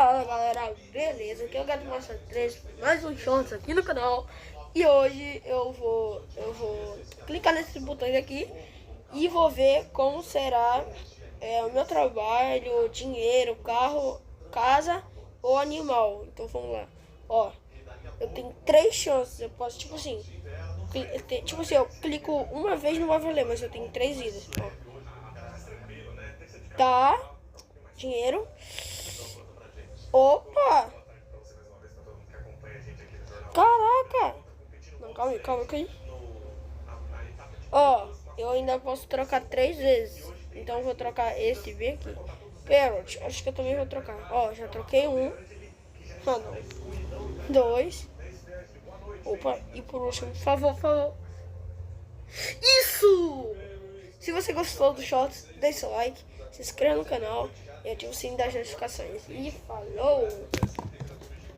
Fala galera, beleza? Aqui é o Gato Master 3, mais um shorts aqui no canal. E hoje eu vou clicar nesses botões aqui e vou ver como será o meu trabalho, dinheiro, carro, casa ou animal. Então vamos lá. Ó, eu tenho 3 chances, eu posso, tipo assim, eu clico uma vez não vai valer, mas eu tenho 3 vidas. Ó. Tá, dinheiro. Opa! Caraca! Não, calma aí. Ó, eu ainda posso trocar 3 vezes. Então eu vou trocar esse bem aqui. Parrot, acho que eu também vou trocar. Ó, já troquei um. Ah, não. 2. Opa, e por último, por favor. Isso! Se você gostou do shorts, deixe seu like, se inscreva no canal e ative o sininho das notificações. E falou!